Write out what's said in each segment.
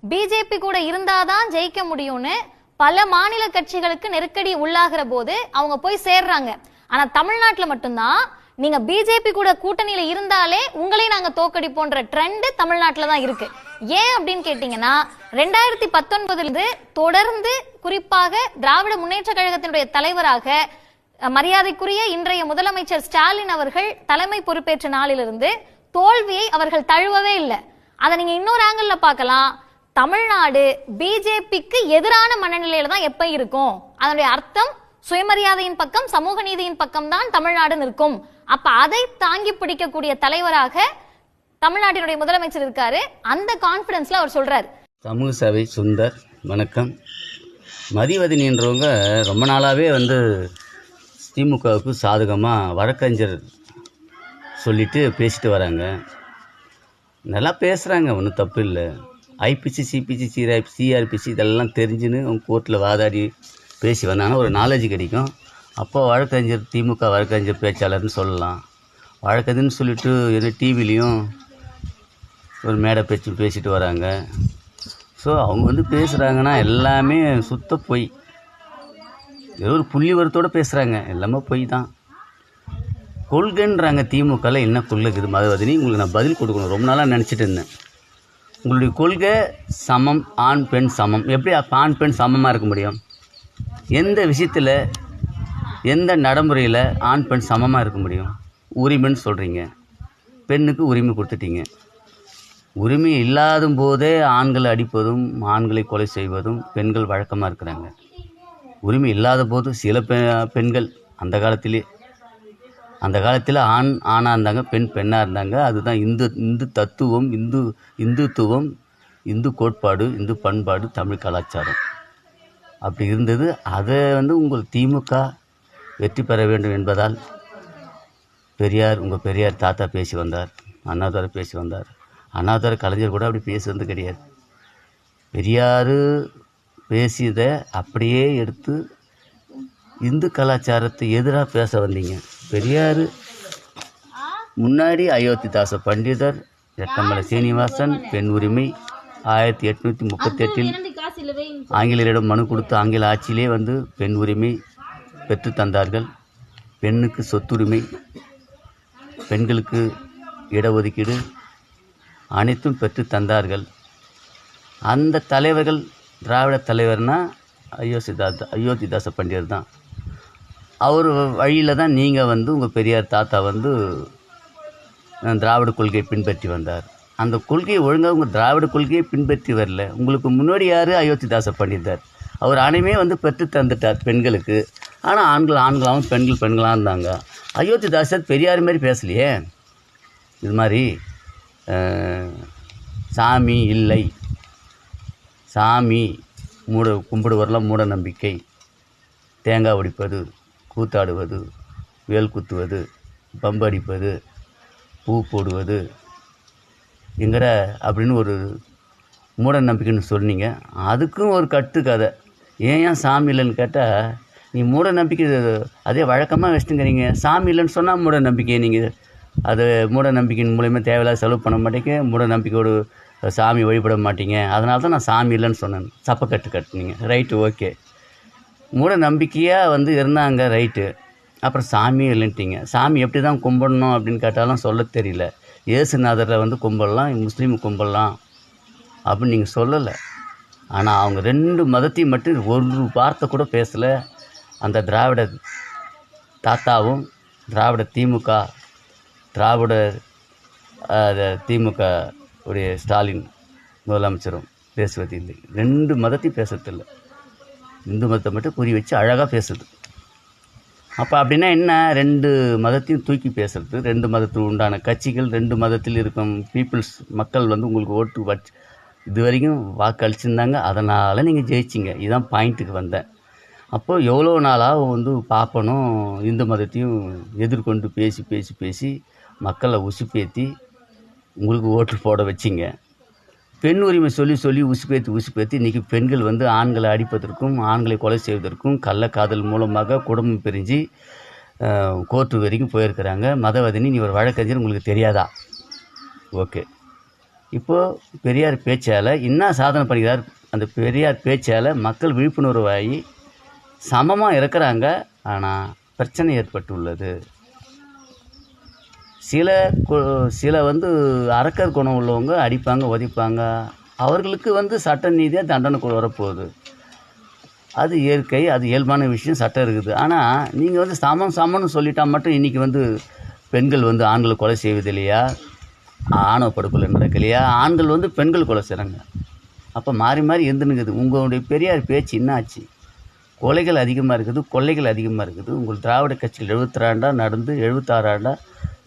BJP கூட இருந்தாதான் ஜெயிக்க முடியும்னு பல மாநில கட்சிகளுக்கு நெருக்கடி உள்ளாகிற போது அவங்க போய் சேர்றாங்க. ஆனா தமிழ்நாட்டுல மட்டும்தான் நீங்க பிஜேபி கூட கூட்டணியில இருந்தாலே உங்களையும் நாங்க தோக்கடிப்போன்ற ட்ரெண்ட் தமிழ்நாட்டுல தான் இருக்கு. ஏன் அப்படின்னு கேட்டீங்கன்னா 2019 தொடர்ந்து குறிப்பாக திராவிட முன்னேற்ற கழகத்தினுடைய தலைவராக மரியாதைக்குரிய இன்றைய முதலமைச்சர் ஸ்டாலின் அவர்கள் தலைமை பொறுப்பேற்ற நாளிலிருந்து தோல்வியை அவர்கள் தழுவவே இல்லை. அதை நீங்க இன்னொரு ஆங்கிள் பார்க்கலாம். தமிழ்நாடு பிஜேபிக்கு எதிரான மனநிலையில தான் எப்ப இருக்கும். அதனுடைய அர்த்தம் சுயமரியாதையின் பக்கம் சமூக நீதியின் பக்கம் தான் தமிழ்நாடு நிற்கும். அப்ப அதை தாங்கி பிடிக்கக்கூடிய தலைவராக தமிழ்நாட்டினுடைய முதலமைச்சர் இருக்காரு. அந்த கான்பிடன்ஸ்ல அவர் சொல்றாரு. சமூக சேவை சுந்தர். வணக்கம். மதிவதனின்றவங்க ரொம்ப நாளாவே திமுகவுக்கு சாதகமாக வழக்கறிஞர் சொல்லிட்டு பேசிட்டு வராங்க. நல்லா பேசுகிறாங்க, ஒன்றும் தப்பு இல்லை. ஐபிசி சிபிசி சிஆர்பிசி இதெல்லாம் தெரிஞ்சுன்னு அவங்க கோர்ட்டில் வாதாடி பேசி வந்தாங்கன்னா ஒரு நாலேஜ் கிடைக்கும். அப்போ வழக்கறிஞர் திமுக வழக்கறிஞர் பேச்சாளர்னு சொல்லலாம். வழக்கறிஞர்னு சொல்லிட்டு எது டிவிலையும் ஒரு மேடை பேச்சு பேசிட்டு வராங்க. ஸோ அவங்க பேசுகிறாங்கன்னா எல்லாமே சுத்த பொய். ஏதோ ஒரு புள்ளி வரத்தோடு பேசுகிறாங்க, எல்லாமே பொய் தான். கொள்கைன்றாங்க. திமுகவில் என்ன கொள்கை இருக்குது மதவதினி? உங்களுக்கு நான் பதில் கொடுக்கணும், ரொம்ப நாளாக நினச்சிட்டு இருந்தேன். உங்களுடைய கொள்கை சமம், ஆண் பெண் சமம். எப்படி ஆண் பெண் சமமாக இருக்க முடியும்? எந்த விஷயத்தில் எந்த நடைமுறையில் ஆண் பெண் சமமாக இருக்க முடியும்? உரிமைன்னு சொல்கிறீங்க, பெண்ணுக்கு உரிமை கொடுத்துட்டீங்க. உரிமை இல்லாத போதே ஆண்களை அடிப்பதும் ஆண்களை கொலை செய்வதும் பெண்கள் வழக்கமாக இருக்கிறாங்க. உரிமை இல்லாத போது சில பெண்கள் அந்த காலத்தில் ஆணாக இருந்தாங்க, பெண் பெண்ணாக இருந்தாங்க. அதுதான் இந்து தத்துவம், இந்துத்துவம், இந்து கோட்பாடு, இந்து பண்பாடு, தமிழ் கலாச்சாரம் அப்படி இருந்தது. அதை உங்கள் திமுக வெற்றி பெற வேண்டும் என்பதால் உங்கள் பெரியார் தாத்தா பேசி வந்தார், அண்ணாதுரை பேசி வந்தார். அண்ணாதுரை கலைஞர் கூட அப்படி பேசுறது கிடையாது. பெரியார் பேசியதை அப்படியே எடுத்து இந்து கலாச்சாரத்தை எதிராக பேச வந்தீங்க. பெரியார் முன்னாடி அயோத்திதாச பண்டிதர், எட்டமலை சீனிவாசன் பெண் உரிமை 1838 ஆங்கிலேயரிடம் மனு கொடுத்து ஆங்கில ஆட்சியிலே பெண் உரிமை பெற்று தந்தார்கள். பெண்ணுக்கு சொத்துரிமை, பெண்களுக்கு இடஒதுக்கீடு அனைத்தும் பெற்று தந்தார்கள். அந்த தலைவர்கள் திராவிட தலைவர்னா அயோத்திதாச பண்டிதர் தான். அவர் வழியில் தான் நீங்கள் உங்கள் பெரியார் தாத்தா திராவிட கொள்கையை பின்பற்றி வந்தார். அந்த கொள்கையை ஒழுங்காக உங்கள் திராவிட கொள்கையை பின்பற்றி வரல. உங்களுக்கு முன்னாடி யார்? அயோத்திதாச பண்டிதர். அவர் அனைமே பெற்று தந்துட்டார் பெண்களுக்கு. ஆனால் ஆண்களாகவும் பெண்களாக இருந்தாங்க. அயோத்திதாசர் பெரியார் மாதிரி பேசலையே. இது மாதிரி சாமி இல்லை, சாமி கும்பிடுவரெல்லாம் மூட நம்பிக்கை, தேங்காய் உடைப்பது, கூத்தாடுவது, வேல் குத்துவது, பம்படிப்பது, பூ போடுவது எங்கட அப்படின்னு ஒரு மூட நம்பிக்கைன்னு சொன்னீங்க. அதுக்கும் ஒரு கட்டு கதை. ஏன் சாமி இல்லைன்னு கேட்டால், நீ மூட நம்பிக்கை அதே வழக்கமாக வச்சுட்டுங்கிறீங்க. சாமி இல்லைன்னு சொன்னால் மூட நம்பிக்கை. நீங்கள் அது மூட நம்பிக்கையின் மூலயமா தேவையில்லாத செலவு பண்ண மாட்டேங்க, மூட நம்பிக்கையோடு சாமி வழிபட மாட்டீங்க. அதனால தான் நான் சாமி இல்லைன்னு சொன்னேன். சப்பக்கட்டு கட்டுனீங்க, ரைட்டு, ஓகே. மூட நம்பிக்கையாக இருந்தாங்க, ரைட்டு. அப்புறம் சாமியும் இல்லைன்ட்டிங்க. சாமி எப்படி தான் கும்பிடணும் அப்படின்னு கேட்டாலும் சொல்ல தெரியல. இயேசுநாதரில் கும்பிடலாம், முஸ்லீம் கும்பிடலாம் அப்படின்னு நீங்கள் சொல்லலை. ஆனால் அவங்க 2 மதத்தையும் மட்டும் ஒரு வார்த்தை கூட பேசலை. அந்த திராவிட தாத்தாவும் திராவிட திமுக உடைய ஸ்டாலின் முதலமைச்சரும் பேசுவதில்லை. 2 மதத்தையும் பேசுறதில்லை. இந்து மதத்தை மட்டும் குறி வச்சு அழகாக பேசுது. அப்போ அப்படின்னா என்ன? 2 மதத்தையும் தூக்கி பேசுறது. 2 மதத்துக்கு உண்டான கட்சிகள், 2 மதத்தில் இருக்கும் பீப்புள்ஸ் மக்கள் உங்களுக்கு ஓட்டு இது வரைக்கும் வாக்கு அளிச்சிருந்தாங்க. அதனால் நீங்கள் ஜெயிச்சிங்க. இதுதான் பாயிண்ட்டுக்கு வந்தேன். அப்போது எவ்வளோ நாளாக பார்ப்பனும் இந்து மதத்தையும் எதிர்கொண்டு பேசி பேசி பேசி மக்களை உசுப்பேற்றி உங்களுக்கு ஓட்டு போட வச்சிங்க. பெண் உரிமை சொல்லி உசுப்பேற்றி இன்றைக்கி பெண்கள் ஆண்களை அடிப்பதற்கும் ஆண்களை கொலை செய்வதற்கும் கள்ளக்காதல் மூலமாக குடும்பம் பிரிஞ்சு கோர்ட்டு வரைக்கும் போயிருக்கிறாங்க. மதவதினி, நீ ஒரு வழக்கறிஞர், உங்களுக்கு தெரியாதா? ஓகே. இப்போது பெரியார் பேச்சால் என்ன சாதனை பண்ணுகிறார், அந்த பெரியார் பேச்சால் மக்கள் விழிப்புணர்வாகி சமமாக இருக்கிறாங்க. ஆனால் பிரச்சனை ஏற்பட்டுள்ளது. சில வந்து அரக்கர் குணம் உள்ளவங்க அடிப்பாங்க, உதைப்பாங்க. அவர்களுக்கு வந்து சட்ட நீதியாக தண்டனை வரப்போகுது. அது இயற்கை, அது இயல்பான விஷயம், சட்டம் இருக்குது. ஆனால் நீங்கள் வந்து சமம்னு சொல்லிட்டா மட்டும் இன்றைக்கி வந்து பெண்கள் வந்து ஆண்களை கொலை செய்வது இல்லையா, ஆணவ படுகொலை நடக்கலையா, ஆண்கள் வந்து பெண்கள் கொலை செய்கிறாங்க. அப்போ மாறி மாறி இருந்துனுக்குது. உங்களுடைய பெரியார் பேச்சு என்ன ஆச்சு? கொலைகள் அதிகமாக இருக்குது, கொள்ளைகள் அதிகமாக இருக்குது. உங்கள் திராவிட கட்சியில் 72 ஆண்டாக நடந்து 76 ஆண்டாக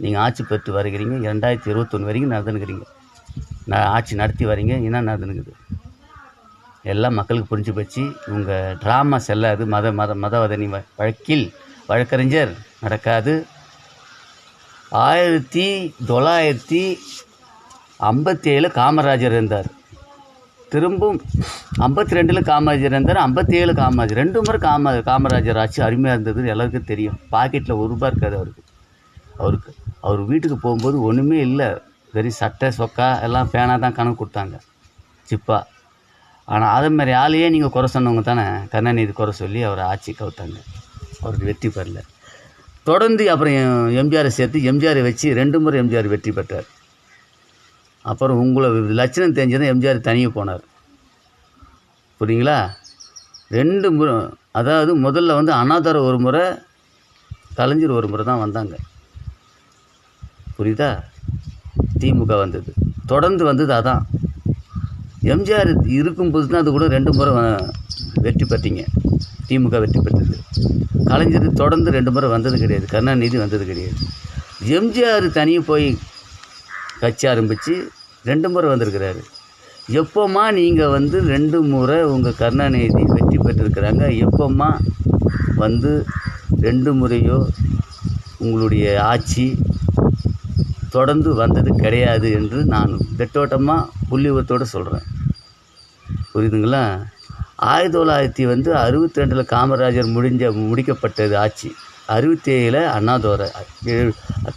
நீங்கள் ஆட்சி பெற்று வருகிறீங்க. 2021 வரைக்கும் நடந்துனுக்கிறீங்க. ஆட்சி நடத்தி வரீங்க. என்ன நடந்துனுக்குது? எல்லாம் மக்களுக்கு புரிஞ்சு போச்சு. உங்கள் ட்ராமா செல்லாது. மதவதனி வழக்கில் வழக்கறிஞர் நடக்காது. 1957 காமராஜர் இருந்தார். திரும்பவும் 52 காமராஜர் இருந்தார். 57 காமராஜர். 2 முறை காமராஜர் ஆட்சி அருமையாக இருந்தது. எல்லாருக்கும் தெரியும். பாக்கெட்டில் ₹1 இருக்காது அவருக்கு. அவர் வீட்டுக்கு போகும்போது ஒன்றுமே இல்லை. வெறும் சட்டை சொக்கா எல்லாம் பேனாக தான் கணக்கு கொடுத்தாங்க, சிப்பா. ஆனால் அதே மாதிரி ஆளையே நீங்கள் குறை சொன்னவங்க தானே கருணாநிதி குறை சொல்லி அவர் ஆட்சி கவுத்தாங்க. அவருக்கு வெற்றி பெறல. தொடர்ந்து அப்புறம் எம்ஜிஆரை சேர்த்து எம்ஜிஆரை வச்சு 2 முறை எம்ஜிஆர் வெற்றி பெற்றார். அப்புறம் உங்களை லட்சணம் தெரிஞ்சதான் எம்ஜிஆர் தனியாக போனார். புரியுங்களா? 2 முறை. அதாவது முதல்ல வந்து அண்ணாதுரை 1 முறை, கலைஞர் 1 முறை தான் வந்தாங்க. புரியுதா? திமுக வந்தது. தொடர்ந்து வந்தது அதான். எம்ஜிஆர் இருக்கும்போது தான் அது கூட 2 முறை வெற்றி பெற்றீங்க. திமுக வெற்றி பெற்றது. கலைஞர் தொடர்ந்து 2 முறை வந்தது கிடையாது. கருணாநிதி வந்தது கிடையாது. எம்ஜிஆர் தனியாக போய் கட்சி ஆரம்பித்து 2 முறை வந்திருக்கிறாரு. எப்போம்மா நீங்கள் வந்து 2 முறை உங்கள் கருணாநிதி வெற்றி பெற்றிருக்கிறாங்க? எப்போம்மா வந்து 2 முறையோ உங்களுடைய ஆட்சி தொடர்ந்து வந்தது கிடையாது என்று நான் திட்டவட்டமாக புள்ளிவரத்தோடு சொல்கிறேன். புரியுதுங்களா? 1962 காமராஜர் முடிக்கப்பட்டது ஆட்சி. 67 அண்ணாதுரை,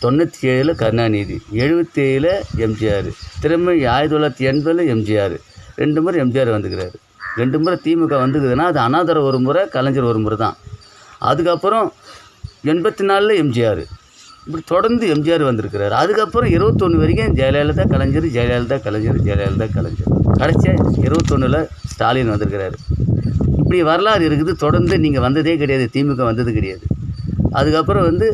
97 கருணாநிதி, 77 எம்ஜிஆர், திரும்ப 1980 எம்ஜிஆர். 2 முறை எம்ஜிஆர் வந்துக்கிறாரு. 2 முறை திமுக வந்துக்குதுன்னா அது அண்ணாதுரை 1 முறை, கலைஞர் 1 முறை தான். அதுக்கப்புறம் 84 எம்ஜிஆர். இப்படி தொடர்ந்து எம்ஜிஆர் வந்திருக்கிறார். அதுக்கப்புறம் 21 வரைக்கும் ஜெயலலிதா கலைஞர், ஜெயலலிதா கலைஞர், ஜெயலலிதா கலைஞர். கடைசியாக 21 ஸ்டாலின் வந்திருக்கிறாரு. இப்படி வரலாறு இருக்குது. தொடர்ந்து நீங்கள் வந்ததே கிடையாது. திமுக வந்தது கிடையாது. அதுக்கப்புறம் வந்து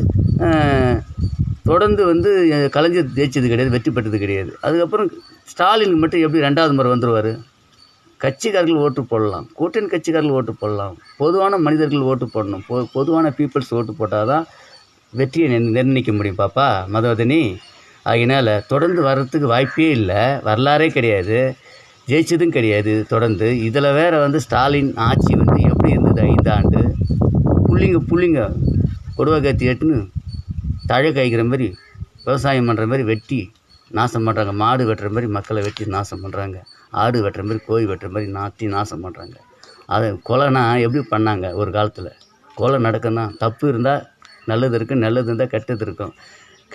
தொடர்ந்து வந்து கலைஞர் ஜெயிச்சது கிடையாது, வெற்றி பெற்றது கிடையாது. அதுக்கப்புறம் ஸ்டாலினுக்கு மட்டும் எப்படி 2வது முறை வந்துடுவார்? கட்சிக்காரர்கள் ஓட்டு போடலாம், கூட்டணி கட்சிக்காரர்கள் ஓட்டு போடலாம், பொதுவான மனிதர்கள் ஓட்டு போடணும். பொதுவான பீப்புள்ஸ் ஓட்டு போட்டால் தான் வெற்றியை நிர்ணயிக்க முடியும் பாப்பா மதவதனி. அதனால் தொடர்ந்து வர்றதுக்கு வாய்ப்பே இல்லை. வரலாறே கிடையாது. ஜெயிச்சதும் கிடையாது தொடர்ந்து. இதில் வேறு வந்து ஸ்டாலின் ஆட்சி வந்து எப்படி இருந்தது? 5 ஆண்டு புள்ளிங்க கொடுவா கத்தி எட்டுன்னு தழை காய்க்கிற மாதிரி விவசாயம் பண்ணுற மாதிரி வெட்டி நாசம் பண்ணுறாங்க. மாடு வெட்டுற மாதிரி மக்களை வெட்டி நாசம் பண்ணுறாங்க. ஆடு வெட்டுற மாதிரி கோழி வெட்டுற மாதிரி நாட்டி நாசம் பண்ணுறாங்க. அதை கொலைனா எப்படி பண்ணாங்க ஒரு காலத்தில்? கொலை நடக்குன்னா தப்பு இருந்தால் நல்லது இருக்கும், நல்லது இருந்தால் கெட்டது இருக்கும்.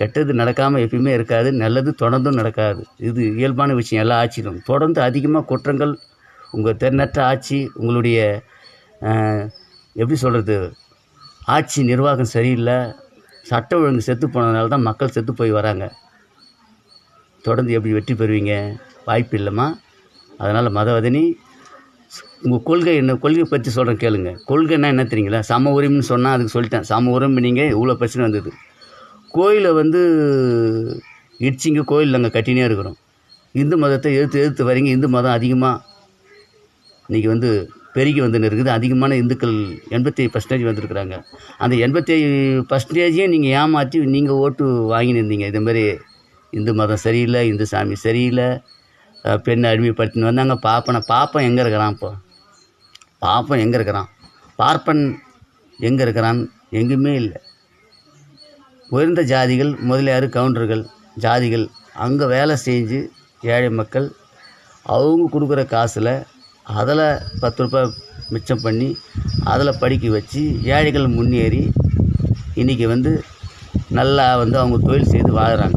கெட்டது நடக்காமல் எப்பயுமே இருக்காது, நல்லது தொடர்ந்தும் நடக்காது. இது இயல்பான விஷயம். எல்லா ஆட்சியிலும் தொடர்ந்து அதிகமாக குற்றங்கள். உங்கள் திறனற்ற ஆட்சி, உங்களுடைய எப்படி சொல்கிறது, ஆட்சி நிர்வாகம் சரியில்லை, சட்ட ஒழுங்கு செத்து போனதுனால தான் மக்கள் செத்து போய் வராங்க. தொடர்ந்து எப்படி வெற்றி பெறுவீங்க? வாய்ப்பு இல்லைம்மா. அதனால் மதவதனி, உங்கள் கொள்கை என்ன? கொள்கையை பற்றி சொல்கிறேன் கேளுங்க. கொள்கைன்னா என்ன தெரியுங்களா? சம உரிமைன்னு சொன்னால் அதுக்கு சொல்லிட்டேன். சம உரிமை நீங்கள் இவ்வளோ பிரச்சனை வந்தது. கோயிலை வந்து இடிச்சிங்க, கோயில் நாங்கள் கட்டினே இருக்கிறோம். இந்து மதத்தை எதிர்த்து வரீங்க. இந்து மதம் அதிகமாக இன்றைக்கி வந்து பெருகி வந்துன்னு இருக்குது. அதிகமான இந்துக்கள் 87% வந்திருக்கிறாங்க. அந்த 87%ஐயும் நீங்கள் ஏமாற்றி நீங்கள் ஓட்டு வாங்கின்னு இருந்தீங்க. இதுமாரி இந்து மதம் சரியில்லை, இந்து சாமி சரியில்லை, பெண்ணை அடிமைப்படுத்தின்னு வந்தாங்க. பாப்பன் எங்கே இருக்கிறான்? இப்போ பாப்பன் எங்கே இருக்கிறான்? பார்ப்பன் எங்கே இருக்கிறான்? எங்கேயுமே இல்லை. உயர்ந்த ஜாதிகள், முதலியார், கவுண்டர்கள் ஜாதிகள் அங்கே வேலை செஞ்சு ஏழை மக்கள் அவங்க கொடுக்குற காசில் அதில் 10 ரூபாய் மிச்சம் பண்ணி அதில் படிக்க வச்சு ஏழைகள் முன்னேறி இன்றைக்கி வந்து நல்லா வந்து அவங்க தொழில் செய்து வாழுறாங்க.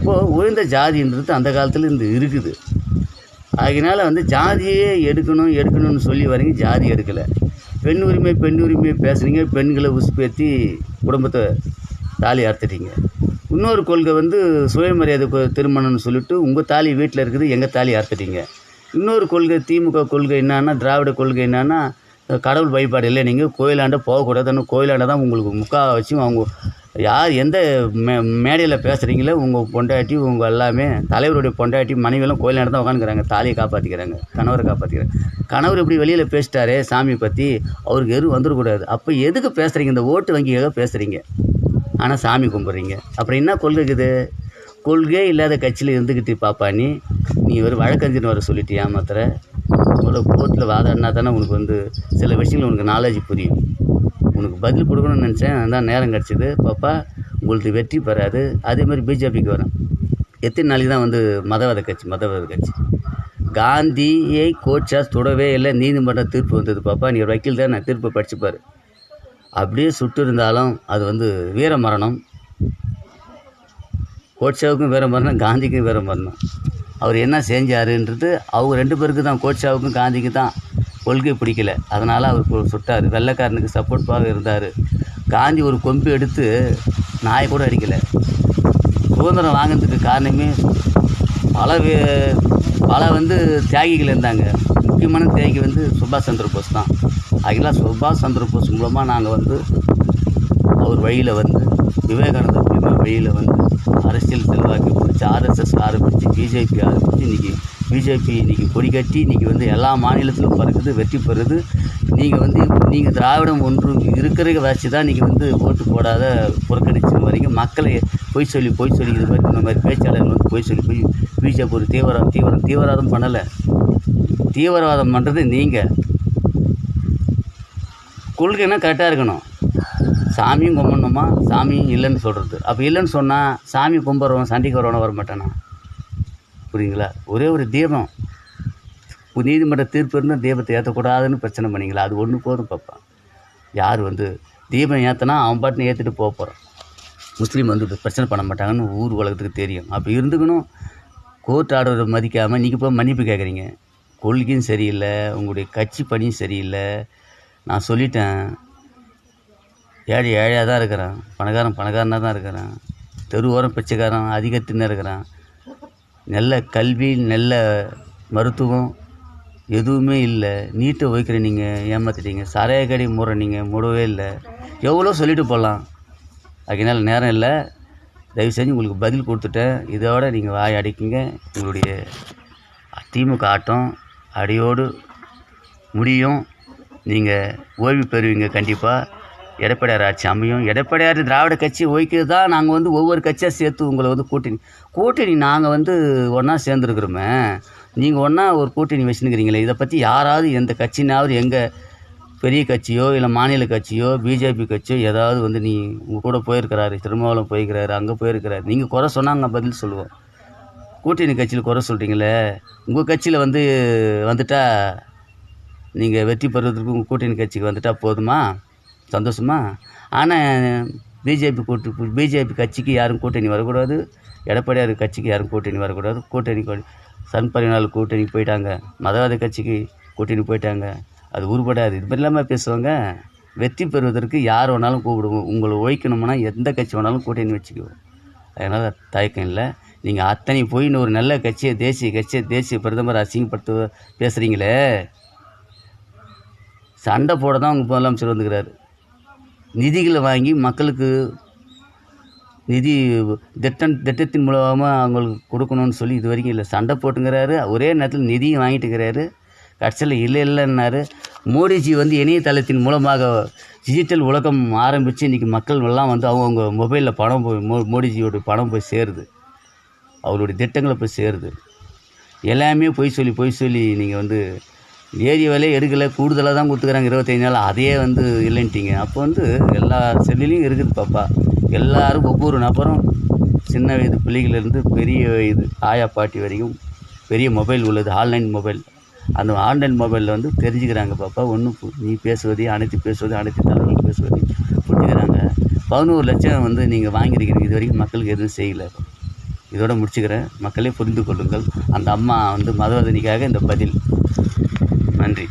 அப்போது உயர்ந்த ஜாதின்றது அந்த காலத்தில் இருந்து இருக்குது. அதனால் வந்து ஜாதியே எடுக்கணும்னு சொல்லி வரீங்க, ஜாதி எடுக்கலை. பெண் உரிமை பேசுகிறீங்க, பெண்களை உசுப்பேற்றி குடும்பத்தை தாலி அறுத்துட்டீங்க. இன்னொரு கொள்கை வந்து சுயமரியாதை திருமணம்னு சொல்லிட்டு உங்கள் தாலி வீட்டில் இருக்குது, எங்கள் தாலி அறுத்துட்டீங்க. இன்னொரு கொள்கை திமுக கொள்கை என்னன்னா, திராவிட கொள்கை என்னன்னா, கடவுள் வழிபாடு இல்லை, நீங்கள் கோயிலாண்ட போகக்கூடாதுன்னு. கோயிலாண்ட தான் உங்களுக்கு முக்கால்வாசியும் அவங்க யார் எந்த மேடையில் பேசுகிறீங்களோ உங்கள் பொண்டாட்டி உங்கள் எல்லாமே தலைவருடைய பொண்டாட்டி மனைவியெல்லாம் கோயிலாண்ட தான் உட்காந்துக்கிறாங்க, தாலியை காப்பாற்றிக்கிறாங்க, கணவரை காப்பாற்றிக்கிறாங்க. கணவர் இப்படி வெளியில் பேசிட்டாரே சாமி பற்றி, அவருக்கு எதுவும் வந்துடக்கூடாது. அப்போ எதுக்கு பேசுகிறீங்க? இந்த ஓட்டு வங்கியாக பேசுகிறீங்க, ஆனால் சாமி கும்பிட்றீங்க. அப்புறம் என்ன கொள்கை இருக்குது? கொள்கையே இல்லாத கட்சியில் இருந்துக்கிட்டு பாப்பா நீ ஒரு வழக்கறிஞர் வர சொல்லிட்டு ஏமாத்துற. உங்களோட கோர்ட்டில் வாதாடினா தானே உனக்கு வந்து சில விஷயங்கள் உனக்கு நாலேஜ் புரியும். உனக்கு பதில் கொடுக்கணும்னு நினச்சேன், அதான் நேரம் கிடச்சிது பாப்பா. உங்களுக்கு வெற்றி பெறாது. அதேமாதிரி பிஜேபிக்கு வரேன். எத்தனை நாளைக்கு தான் வந்து மதவாத கட்சி காந்தியை கோட்சாஸ் தொடவே இல்லை. நீதிமன்ற தீர்ப்பு வந்தது பாப்பா. நீ ஒரு வக்கீல் தான், நான் தீர்ப்பை படிச்சுப்பார். அப்படியே சுட்டு இருந்தாலும் அது வந்து வீர மரணம். கோட்சாவுக்கும் வீர மரணம், காந்திக்கும் வீர மரணம். அவர் என்ன செஞ்சாருன்றது அவங்க 2 பேருக்கு தான், கோட்சாவுக்கும் காந்திக்கு தான் கொள்கை பிடிக்கல, அதனால் அவர் சுட்டார். வெள்ளைக்காரனுக்கு சப்போர்ட்டாக இருந்தார். காந்தி ஒரு கொம்பு எடுத்து நாயை கூட அடிக்கலை. சுதந்திரம் வாங்கினதுக்கு காரணமே பல வந்து தியாகிகள் இருந்தாங்க. முக்கியமான தியாகி வந்து சுபாஷ் சந்திர போஸ் தான். அதெல்லாம் சுபாஷ் சந்திர போஸ் மூலமாக நாங்கள் வந்து அவர் வழியில் வந்து விவேகானந்தர் மூலமாக வழியில் வந்து அரசியல் செல்வாக்கு பிடிச்சி ஆர்எஸ்எஸ் ஆரம்பித்து பிஜேபி ஆரம்பித்து பிஜேபி இன்றைக்கி கொடி கட்டி இன்றைக்கி வந்து எல்லா மாநிலத்திலும் பறக்குது, வெற்றி பெறுது. நீங்கள் திராவிடம் ஒன்று இருக்கிற வச்சு தான் நீங்கள் வந்து ஓட்டு போடாத புறக்கணிச்சு வரீங்க. மக்களை பொய் சொல்லி இது மாதிரி இந்த மாதிரி பேச்சாளர்கள் வந்து பொய் சொல்லி பிஜேபி ஒரு தீவிரவாதம் பண்ணலை. தீவிரவாதம் பண்ணுறது நீங்கள். கொள்கைன்னா கரெக்டாக இருக்கணும். சாமியும் கும்பிடணுமா, சாமியும் இல்லைன்னு சொல்கிறது. அப்போ இல்லைன்னு சொன்னால் சாமி கும்பிட்றவன் சண்டைக்கு வரவன வரமாட்டானா? புரியுங்களா? ஒரே ஒரு தீபம், நீதிமன்ற தீர்ப்பு இருந்தால் தீபத்தை ஏற்றக்கூடாதுன்னு பிரச்சனை பண்ணிங்களா? அது ஒன்று போதும் பாப்பா. யார் வந்து தீபம் ஏற்றினா அவன் பாட்டுன்னு ஏற்றிட்டு போகிறான். முஸ்லீம் வந்து பிரச்சனை பண்ண மாட்டாங்கன்னு ஊர் உலகத்துக்கு தெரியும். அப்போ இருந்துக்கணும். கோர்ட் ஆர்டரை மதிக்காமல் நீங்கள் போய் மன்னிப்பு கேட்குறீங்க. கொள்கையும் சரியில்லை, உங்களுடைய கட்சி பணியும் சரியில்லை. நான் சொல்லிட்டேன், ஏழையாக தான் இருக்கிறான், பணக்காரனாக தான் இருக்கிறான், தெருவோரம் பிச்சைக்காரன் அதிகத்தின்னு இருக்கிறான். நல்ல கல்வி, நல்ல மருத்துவம் எதுவுமே இல்லை. நீட்டை வைக்கிற நீங்கள் ஏமாற்றிட்டீங்க. சாராய கடை மூடவே இல்லை. எவ்வளோ சொல்லிட்டு போகலாம். அதனால் நேரம் இல்லை. தயவு செஞ்சு உங்களுக்கு பதில் கொடுத்துட்டேன். இதோட நீங்கள் வாய் அடிக்குங்க. உங்களுடைய திமுக ஆட்டம் அடியோடு முடியும். நீங்கள் ஓய்வு பெறுவீங்க கண்டிப்பாக. எடப்பாடியார் ஆட்சி அமையும். எடப்பாடியார் திராவிட கட்சி ஓய்க்கிறது தான். நாங்கள் வந்து ஒவ்வொரு கட்சியாக சேர்த்து உங்களை வந்து கூட்டணி நாங்கள் வந்து ஒன்றா சேர்ந்துருக்குறோமே. நீங்கள் ஒன்றா ஒரு கூட்டணி வச்சுருக்கிறீங்களே, இதை பற்றி யாராவது எந்த கட்சினாவது எங்கள் பெரிய கட்சியோ இல்லை மாநில கட்சியோ பிஜேபி கட்சியோ ஏதாவது வந்து நீ உங்கள் கூட போயிருக்கிறாரு, திருமாவளம் போயிருக்கிறாரு, அங்கே போயிருக்கிறாரு, நீங்கள் குறை சொன்னால் அங்கே பதில் சொல்லுவோம். கூட்டணி கட்சியில் குறை சொல்கிறீங்களே, உங்கள் கட்சியில் வந்துட்டா நீங்கள் வெற்றி பெறுவதற்கு உங்கள் கூட்டணி கட்சிக்கு வந்துட்டால் போதுமா, சந்தோஷமா? ஆனால் பிஜேபி கட்சிக்கு யாரும் கூட்டணி வரக்கூடாது, எடப்பாடியார் கட்சிக்கு யாரும் கூட்டணி வரக்கூடாது. கூட்டணி சன்பரினால் கூட்டணி போயிட்டாங்க, மதவாத கட்சிக்கு கூட்டணி போயிட்டாங்க. அது உருப்படாது. இது மாதிரி இல்லாமல் பேசுவாங்க. வெற்றி பெறுவதற்கு யார் வேணாலும் கூப்பிடுவோம். உங்களை ஒழிக்கணும்னா எந்த கட்சி வேணாலும் கூட்டணி வச்சுக்குவோம். அதனால் தயக்கம் இல்லை. நீங்கள் அத்தனை போய் ஒரு நல்ல கட்சியை, தேசிய பிரதமர் அசிங்கப்படுத்த பேசுகிறீங்களே. சண்டை போட தான் உங்கள் முதலமைச்சர் வந்துக்கிறாரு. நிதிகளை வாங்கி மக்களுக்கு நிதி திட்டத்தின் மூலமாக அவங்களுக்கு கொடுக்கணும்னு சொல்லி இது வரைக்கும் இல்லை. சண்டை போட்டுங்கிறாரு. ஒரே நேரத்தில் நிதியும் வாங்கிட்டு இருக்கிறாரு. கடைசியில் இல்லைன்னாரு. மோடிஜி வந்து இணையதளத்தின் மூலமாக டிஜிட்டல் உலகம் ஆரம்பித்து இன்றைக்கி மக்கள் எல்லாம் வந்து அவங்கவுங்க மொபைலில் பணம் போய் மோடிஜியோட பணம் போய் சேருது, அவருடைய திட்டங்களை போய் சேருது. எல்லாமே பொய் சொல்லி நீங்கள் வந்து ஏரியாவிலே எடுக்கலை, கூடுதலாக தான் கொடுத்துக்கிறாங்க 25 நாள். அதையே வந்து இல்லைன்ட்டிங்க. அப்போ வந்து எல்லா செல்லுலேயும் இருக்குது பாப்பா. எல்லோரும் ஒவ்வொரு நபரும் சின்ன வயது பிள்ளைகளிலிருந்து பெரிய வயது ஆயா பாட்டி வரைக்கும் பெரிய மொபைல் உள்ளது, ஆன்லைன் மொபைல். அந்த ஆன்லைன் மொபைலில் வந்து தெரிஞ்சுக்கிறாங்க பாப்பா. நீ பேசுவதையும் அனைத்து தலைவர்கள் பேசுவதையும் புரிஞ்சுக்கிறாங்க. 11 லட்சம் வந்து நீங்கள் வாங்கியிருக்கிறீங்க. இது வரைக்கும் மக்களுக்கு எதுவும் செய்யலை. இதோட முடிச்சுக்கிறேன். மக்களே புரிந்து கொள்ளுங்கள். அந்த அம்மா வந்து மதவதனிக்காக இந்த பதில். நன்றி.